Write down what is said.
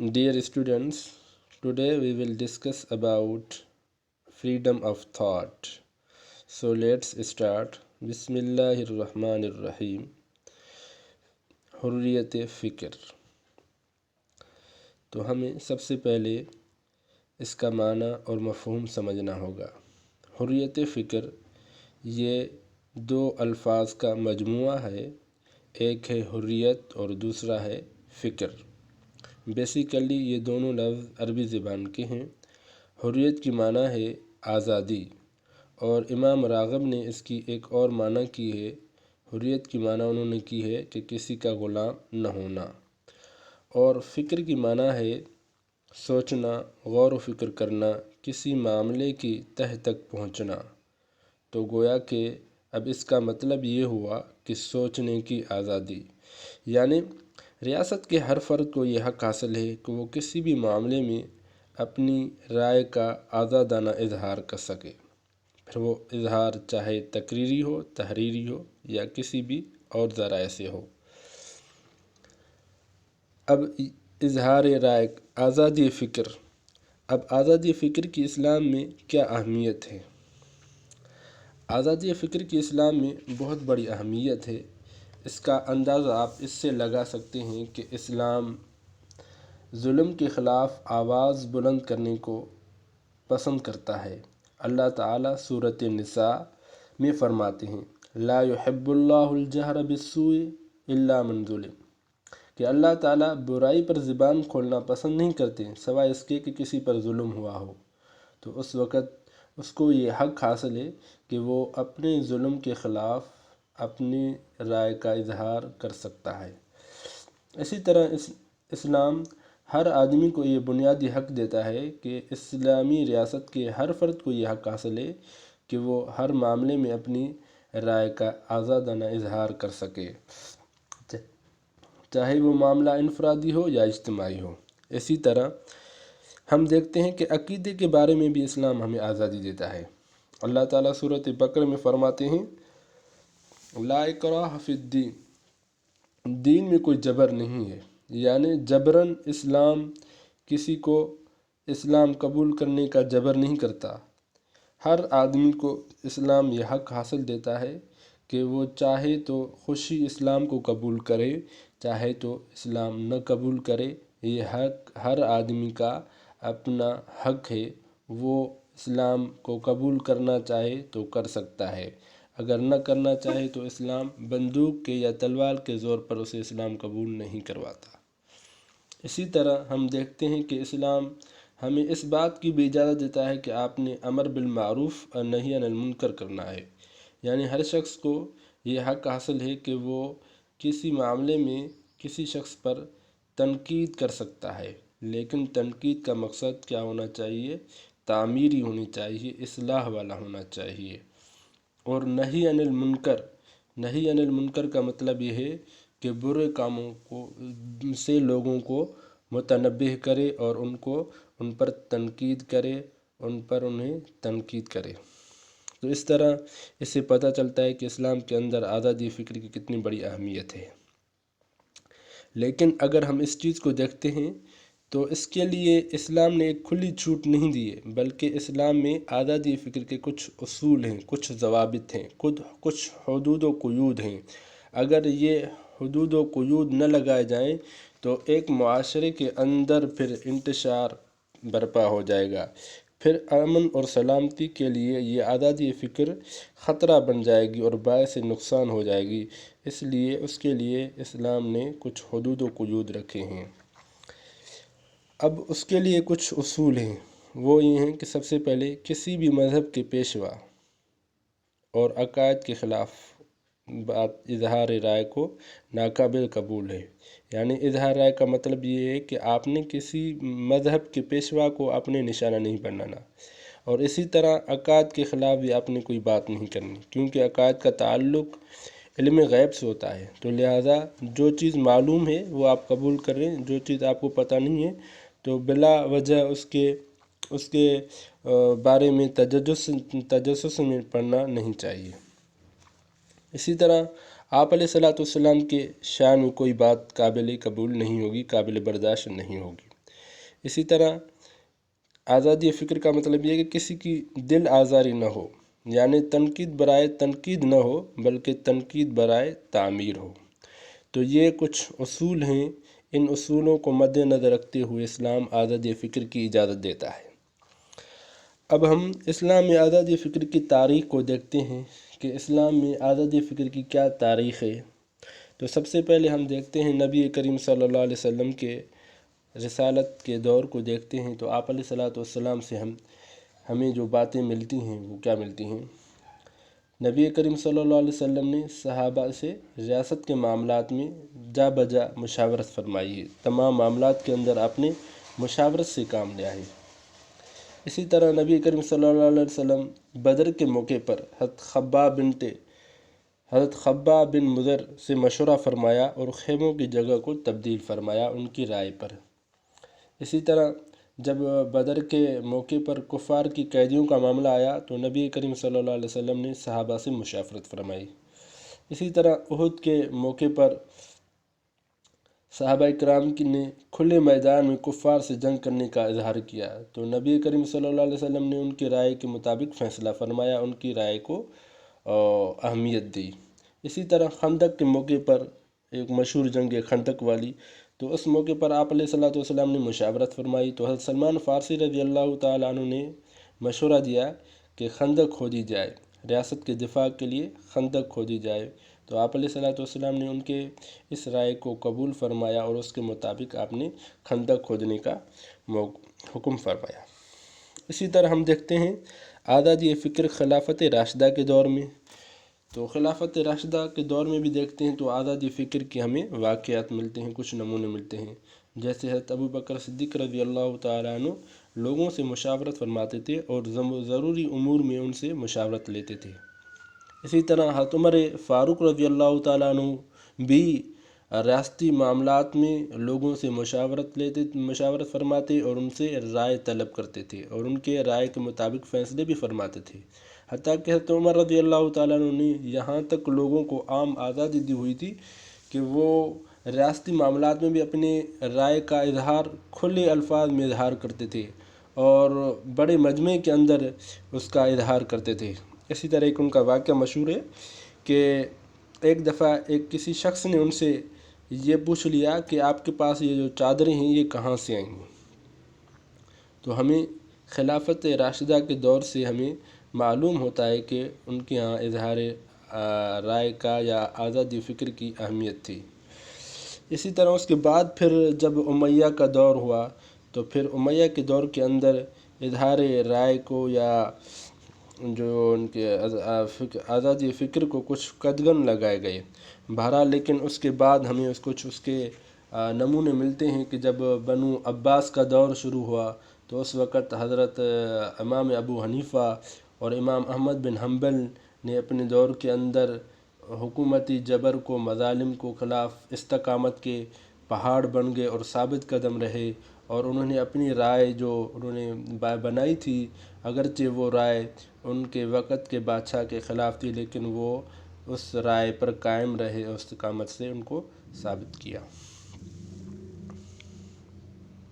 Dear students, today we will discuss about freedom of thought. So let's start. Bismillahirrahmanirrahim. حریت فکر. تو ہمیں سب سے پہلے اس کا معنی اور مفہوم سمجھنا ہوگا. حریت فکر یہ دو الفاظ کا مجموعہ ہے. ایک ہے حریت اور دوسرا ہے فکر. بیسیکلی یہ دونوں لفظ عربی زبان کے ہیں. حریت کی معنی ہے آزادی، اور امام راغب نے اس کی ایک اور معنی کی ہے. حریت کی معنی انہوں نے کی ہے کہ کسی کا غلام نہ ہونا. اور فکر کی معنی ہے سوچنا، غور و فکر کرنا، کسی معاملے کی تہ تک پہنچنا. تو گویا کہ اب اس کا مطلب یہ ہوا کہ سوچنے کی آزادی، یعنی ریاست کے ہر فرد کو یہ حق حاصل ہے کہ وہ کسی بھی معاملے میں اپنی رائے کا آزادانہ اظہار کر سکے. پھر وہ اظہار چاہے تقریری ہو، تحریری ہو یا کسی بھی اور ذرائع سے ہو. اب اظہار رائے، آزادی فکر. اب آزادی فکر کی اسلام میں کیا اہمیت ہے؟ آزادی فکر کی اسلام میں بہت بڑی اہمیت ہے. اس کا اندازہ آپ اس سے لگا سکتے ہیں کہ اسلام ظلم کے خلاف آواز بلند کرنے کو پسند کرتا ہے. اللہ تعالیٰ سورۃ النساء میں فرماتے ہیں لا يحب اللہ الجہر بالسوء الا من ظلم، کہ اللہ تعالیٰ برائی پر زبان کھولنا پسند نہیں کرتے سوائے اس کے کہ کسی پر ظلم ہوا ہو. تو اس وقت اس کو یہ حق حاصل ہے کہ وہ اپنے ظلم کے خلاف اپنی رائے کا اظہار کر سکتا ہے. اسی طرح اسلام ہر آدمی کو یہ بنیادی حق دیتا ہے کہ اسلامی ریاست کے ہر فرد کو یہ حق حاصل ہے کہ وہ ہر معاملے میں اپنی رائے کا آزادانہ اظہار کر سکے، چاہے وہ معاملہ انفرادی ہو یا اجتماعی ہو. اسی طرح ہم دیکھتے ہیں کہ عقیدے کے بارے میں بھی اسلام ہمیں آزادی دیتا ہے. اللہ تعالیٰ سورۃ بقرہ میں فرماتے ہیں لا اکراہ فی الدین، دین میں کوئی جبر نہیں ہے، یعنی جبراً اسلام کسی کو اسلام قبول کرنے کا جبر نہیں کرتا. ہر آدمی کو اسلام یہ حق حاصل دیتا ہے کہ وہ چاہے تو خوشی اسلام کو قبول کرے، چاہے تو اسلام نہ قبول کرے. یہ حق ہر آدمی کا اپنا حق ہے. وہ اسلام کو قبول کرنا چاہے تو کر سکتا ہے، اگر نہ کرنا چاہے تو اسلام بندوق کے یا تلوار کے زور پر اسے اسلام قبول نہیں کرواتا. اسی طرح ہم دیکھتے ہیں کہ اسلام ہمیں اس بات کی بھی اجازت دیتا ہے کہ آپ نے امر بالمعروف اور نہی عن المنکر کرنا ہے. یعنی ہر شخص کو یہ حق حاصل ہے کہ وہ کسی معاملے میں کسی شخص پر تنقید کر سکتا ہے، لیکن تنقید کا مقصد کیا ہونا چاہیے؟ تعمیری ہونی چاہیے، اصلاح والا ہونا چاہیے. اور نہی عن المنکر، نہی عن المنکر کا مطلب یہ ہے کہ برے کاموں سے لوگوں کو متنبہ کرے اور ان پر تنقید کرے، انہیں تنقید کرے. تو اس طرح اس سے پتہ چلتا ہے کہ اسلام کے اندر آزادی فکر کی کتنی بڑی اہمیت ہے. لیکن اگر ہم اس چیز کو دیکھتے ہیں تو اس کے لیے اسلام نے ایک کھلی چھوٹ نہیں دی ہے، بلکہ اسلام میں آزادی فکر کے کچھ اصول ہیں، کچھ ضوابط ہیں، کچھ حدود و قیود ہیں. اگر یہ حدود و قیود نہ لگائے جائیں تو ایک معاشرے کے اندر پھر انتشار برپا ہو جائے گا. پھر امن اور سلامتی کے لیے یہ آزادی فکر خطرہ بن جائے گی اور باعث نقصان ہو جائے گی. اس لیے اس کے لیے اسلام نے کچھ حدود و قیود رکھے ہیں. اب اس کے لیے کچھ اصول ہیں، وہ یہ ہیں کہ سب سے پہلے کسی بھی مذہب کے پیشوا اور عقائد کے خلاف اظہار رائے کو ناقابل قبول ہے. یعنی اظہار رائے کا مطلب یہ ہے کہ آپ نے کسی مذہب کے پیشوا کو اپنے نشانہ نہیں بنانا، اور اسی طرح عقائد کے خلاف بھی آپ نے کوئی بات نہیں کرنی، کیونکہ عقائد کا تعلق علم غیب سے ہوتا ہے. تو لہٰذا جو چیز معلوم ہے وہ آپ قبول کریں، جو چیز آپ کو پتہ نہیں ہے تو بلا وجہ اس کے بارے میں تجسس میں پڑنا نہیں چاہیے. اسی طرح آپ علیہ الصلوۃ والسلام کے شان میں کوئی بات قابل قبول نہیں ہوگی، قابل برداشت نہیں ہوگی. اسی طرح آزادی فکر کا مطلب یہ ہے کہ کسی کی دل آزاری نہ ہو، یعنی تنقید برائے تنقید نہ ہو بلکہ تنقید برائے تعمیر ہو۔ تو یہ کچھ اصول ہیں، ان اصولوں کو مد نظر رکھتے ہوئے اسلام آزادی فکر کی اجازت دیتا ہے۔ اب ہم اسلام میں آزادی فکر کی تاریخ کو دیکھتے ہیں کہ اسلام میں آزادی فکر کی کیا تاریخ ہے۔ تو سب سے پہلے ہم دیکھتے ہیں نبی کریم صلی اللہ علیہ وسلم کے رسالت کے دور کو دیکھتے ہیں، تو آپ علیہ السلام سے ہمیں جو باتیں ملتی ہیں وہ کیا ملتی ہیں۔ نبی کریم صلی اللہ علیہ وسلم نے صحابہ سے ریاست کے معاملات میں جا بجا مشاورت فرمائی ہے، تمام معاملات کے اندر آپ نے مشاورت سے کام لیا ہے۔ اسی طرح نبی کریم صلی اللہ علیہ وسلم بدر کے موقع پر حضرت خباب بن مضر سے مشورہ فرمایا اور خیموں کی جگہ کو تبدیل فرمایا ان کی رائے پر۔ اسی طرح جب بدر کے موقع پر کفار کی قیدیوں کا معاملہ آیا تو نبی کریم صلی اللہ علیہ وسلم نے صحابہ سے مشاورت فرمائی۔ اسی طرح احد کے موقع پر صحابہ کرام نے کھلے میدان میں کفار سے جنگ کرنے کا اظہار کیا، تو نبی کریم صلی اللہ علیہ وسلم نے ان کی رائے کے مطابق فیصلہ فرمایا، ان کی رائے کو اہمیت دی۔ اسی طرح خندق کے موقع پر ایک مشہور جنگ ہے خندق والی، تو اس موقع پر آپ علیہ السلام نے مشاورت فرمائی، تو حضرت سلمان فارسی رضی اللہ تعالیٰ عنہ نے مشورہ دیا کہ خندق کھودی جائے، ریاست کے دفاع کے لیے خندق کھودی جائے، تو آپ علیہ السلام نے ان کے اس رائے کو قبول فرمایا اور اس کے مطابق آپ نے خندق کھودنے کا حکم فرمایا۔ اسی طرح ہم دیکھتے ہیں آزادی فکر خلافت راشدہ کے دور میں، تو خلافت راشدہ کے دور میں بھی دیکھتے ہیں تو آزادی فکر کے ہمیں واقعات ملتے ہیں، کچھ نمونے ملتے ہیں، جیسے حضرت ابوبکر صدیق رضی اللہ تعالیٰ عنہ لوگوں سے مشاورت فرماتے تھے اور ضروری امور میں ان سے مشاورت لیتے تھے۔ اسی طرح حضرت عمر فاروق رضی اللہ تعالیٰ عنہ بھی ریاستی معاملات میں لوگوں سے مشاورت فرماتے اور ان سے رائے طلب کرتے تھے اور ان کے رائے کے مطابق فیصلے بھی فرماتے تھے، حتیٰ کہ حضرت عمر رضی اللہ تعالیٰ عنہ نے یہاں تک لوگوں کو عام آزادی دی ہوئی تھی کہ وہ ریاستی معاملات میں بھی اپنے رائے کا اظہار کھلے الفاظ میں اظہار کرتے تھے اور بڑے مجمع کے اندر اس کا اظہار کرتے تھے۔ اسی طرح ایک ان کا واقعہ مشہور ہے کہ ایک دفعہ کسی شخص نے ان سے یہ پوچھ لیا کہ آپ کے پاس یہ جو چادریں ہیں یہ کہاں سے آئیں گی، تو ہمیں خلافت راشدہ کے دور سے ہمیں معلوم ہوتا ہے کہ ان کے ہاں اظہار رائے کا یا آزادی فکر کی اہمیت تھی۔ اسی طرح اس کے بعد پھر جب امیہ کا دور ہوا تو پھر امیہ کے دور کے اندر اظہار رائے کو یا جو ان کے آزادی فکر کو کچھ قدغن لگائے گئے، بہرحال لیکن اس کے بعد ہمیں کچھ اس کے نمونے ملتے ہیں کہ جب بنو عباس کا دور شروع ہوا تو اس وقت حضرت امام ابو حنیفہ اور امام احمد بن حنبل نے اپنے دور کے اندر حکومتی جبر کو، مظالم کو خلاف استقامت کے پہاڑ بن گئے اور ثابت قدم رہے، اور انہوں نے اپنی رائے جو انہوں نے بنائی تھی اگرچہ وہ رائے ان کے وقت کے بادشاہ کے خلاف تھی لیکن وہ اس رائے پر قائم رہے اور استقامت سے ان کو ثابت کیا۔